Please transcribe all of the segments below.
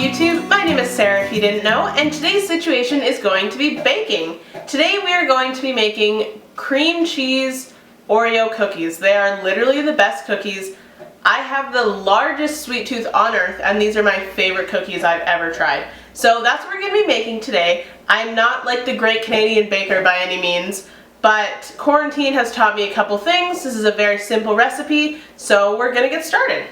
YouTube, my name is Sarah if you didn't know, and today's situation is going to be baking. Today we are going to be making cream cheese Oreo cookies. They are literally the best cookies. I have the largest sweet tooth on earth, and these are my favorite cookies I've ever tried. So that's what we're going to be making today. I'm not like the great Canadian baker by any means, but quarantine has taught me a couple things. This is a very simple recipe, so we're going to get started.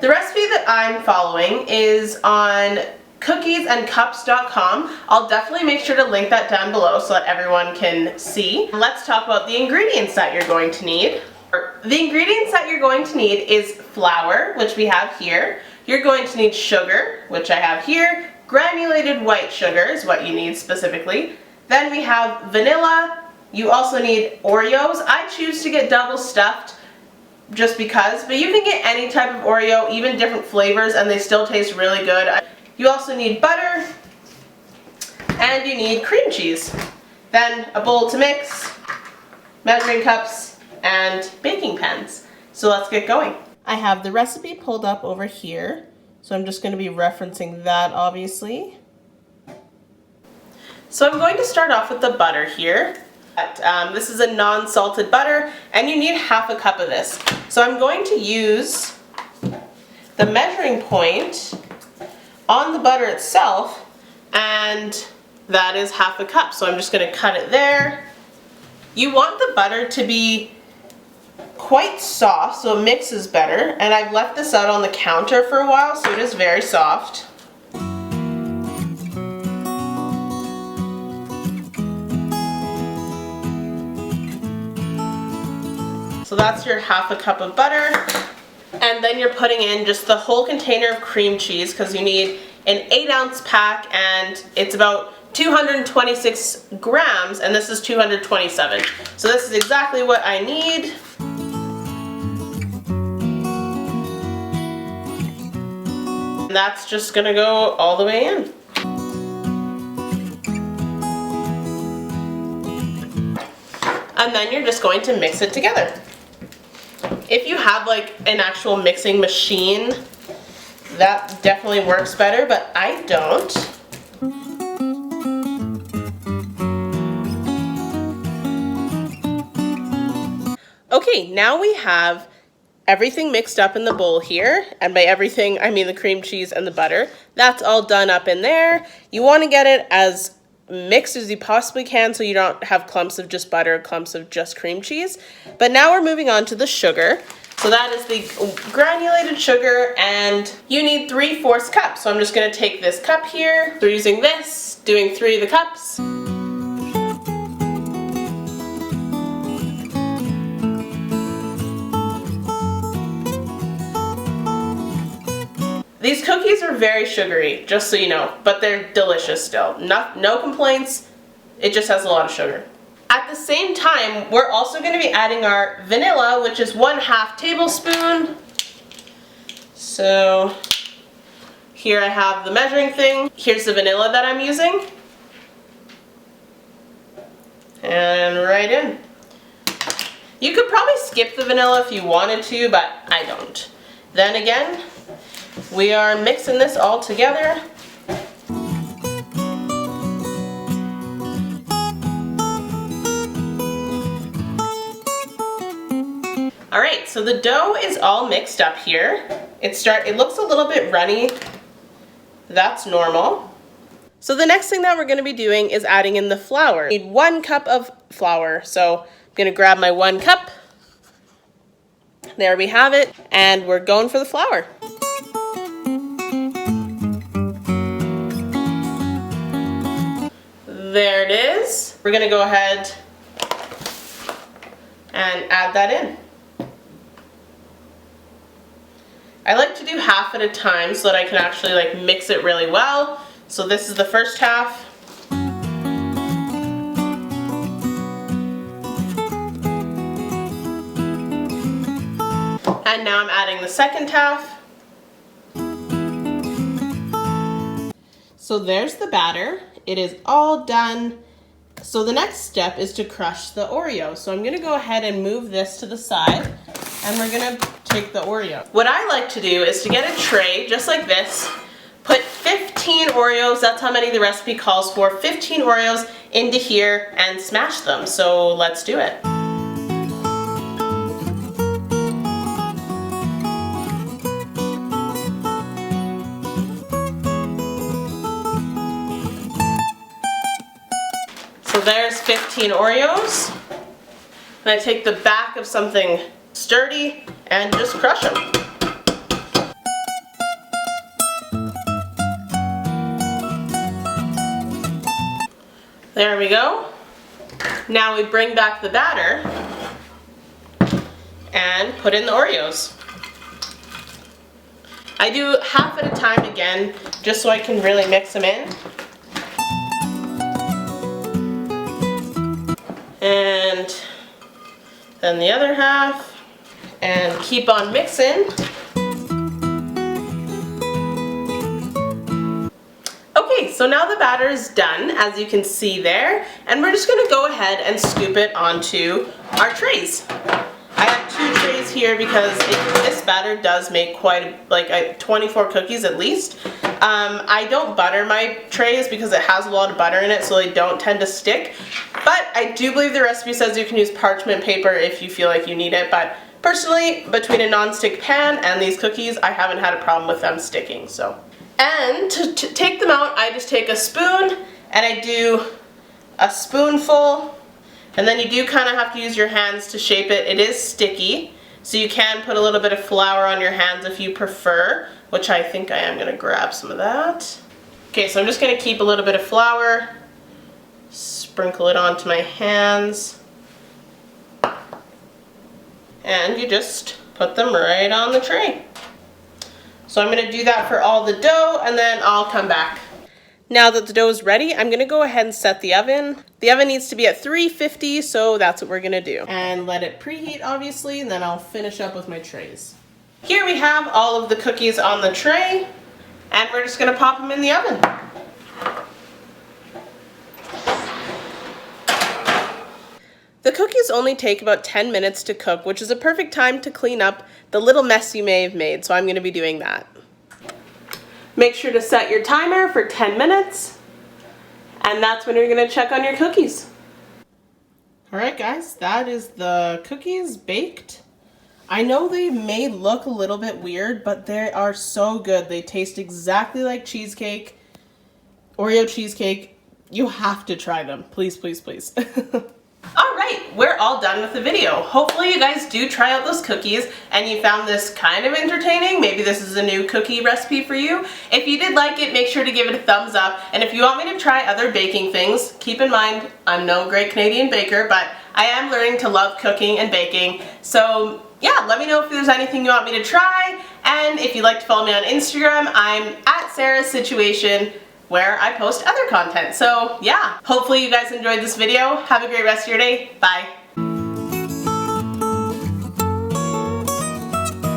The recipe that I'm following is on cookiesandcups.com. I'll definitely make sure to link that down below so that everyone can see. Let's talk about the ingredients that you're going to need. The ingredients that you're going to need is flour, which we have here. You're going to need sugar, which I have here. Granulated white sugar is what you need specifically. Then we have vanilla. You also need Oreos. I choose to get double stuffed just because, but you can get any type of Oreo, even different flavors, and they still taste really good. You also need butter, and you need cream cheese. Then a bowl to mix, measuring cups, and baking pans. So let's get going. I have the recipe pulled up over here, so I'm just going to be referencing that obviously. So I'm going to start off with the butter here. This is a non-salted butter, and you need half a cup of this. So I'm going to use the measuring point on the butter itself, and that is half a cup. So I'm just going to cut it there. You want the butter to be quite soft so it mixes better, and I've left this out on the counter for a while so it is very soft. So that's your half a cup of butter, and then you're putting in just the whole container of cream cheese because you need an 8-ounce pack, and it's about 226 grams, and this is 227. So this is exactly what I need. And that's just gonna go all the way in. And then you're just going to mix it together. If you have like an actual mixing machine, that definitely works better, but I don't. Okay, now we have everything mixed up in the bowl here, and by everything I mean the cream cheese and the butter. That's all done up in there. You want to get it as mixed as you possibly can so you don't have clumps of just butter, clumps of just cream cheese. But now we're moving on to the sugar. So that is the granulated sugar, and you need 3/4 cups. So I'm just going to take this cup here. We're using this, doing 3 of the cups. These cookies are very sugary, just so you know, but they're delicious still. No complaints, it just has a lot of sugar. At the same time, we're also going to be adding our vanilla, which is 1/2 tablespoon. So here I have the measuring thing. Here's the vanilla that I'm using. And right in. You could probably skip the vanilla if you wanted to, but I don't. Then again, we are mixing this all together. Alright, so the dough is all mixed up here. It looks a little bit runny. That's normal. So the next thing that we're going to be doing is adding in the flour. I need 1 cup of flour. So I'm going to grab my 1 cup. There we have it. And we're going for the flour. There it is. We're going to go ahead and add that in. I like to do half at a time so that I can actually like mix it really well. So this is the first half. And now I'm adding the second half. So there's the batter. It is all done. So the next step is to crush the Oreo. So I'm going to go ahead and move this to the side, and we're going to take the Oreo. What I like to do is to get a tray just like this, put 15 Oreos, that's how many the recipe calls for, 15 Oreos into here and smash them. So let's do it. So there's 15 Oreos. And I take the back of something sturdy and just crush them. There we go. Now we bring back the batter and put in the Oreos. I do half at a time again, just so I can really mix them in. And then the other half, and keep on mixing. Okay, so now the batter is done, as you can see there, and we're just gonna go ahead and scoop it onto our trays. I have 2 trays here because this batter does make quite like 24 cookies at least. I don't butter my trays because it has a lot of butter in it, so they don't tend to stick. But I do believe the recipe says you can use parchment paper if you feel like you need it. But personally, between a non-stick pan and these cookies, I haven't had a problem with them sticking. So, and to take them out, I just take a spoon and I do a spoonful. And then you do kind of have to use your hands to shape it. It is sticky, so you can put a little bit of flour on your hands if you prefer, which I think I am going to grab some of that. Okay, so I'm just going to keep a little bit of flour, sprinkle it onto my hands, and you just put them right on the tray. So I'm going to do that for all the dough, and then I'll come back. Now that the dough is ready, I'm going to go ahead and set the oven. The oven needs to be at 350, so that's what we're going to do. And let it preheat, obviously, and then I'll finish up with my trays. Here we have all of the cookies on the tray, and we're just going to pop them in the oven. The cookies only take about 10 minutes to cook, which is a perfect time to clean up the little mess you may have made, so I'm going to be doing that. Make sure to set your timer for 10 minutes, and that's when you're going to check on your cookies. Alright guys, that is the cookies baked. I know they may look a little bit weird, but they are so good. They taste exactly like cheesecake, Oreo cheesecake. You have to try them. Please, please, please. Alright, we're all done with the video. Hopefully you guys do try out those cookies and you found this kind of entertaining. Maybe this is a new cookie recipe for you. If you did like it, make sure to give it a thumbs up. And if you want me to try other baking things, keep in mind I'm no great Canadian baker, but I am learning to love cooking and baking. So yeah, let me know if there's anything you want me to try. And if you'd like to follow me on Instagram, I'm at Sarah's Situation, where I post other content. So yeah, hopefully you guys enjoyed this video. Have a great rest of your day. Bye.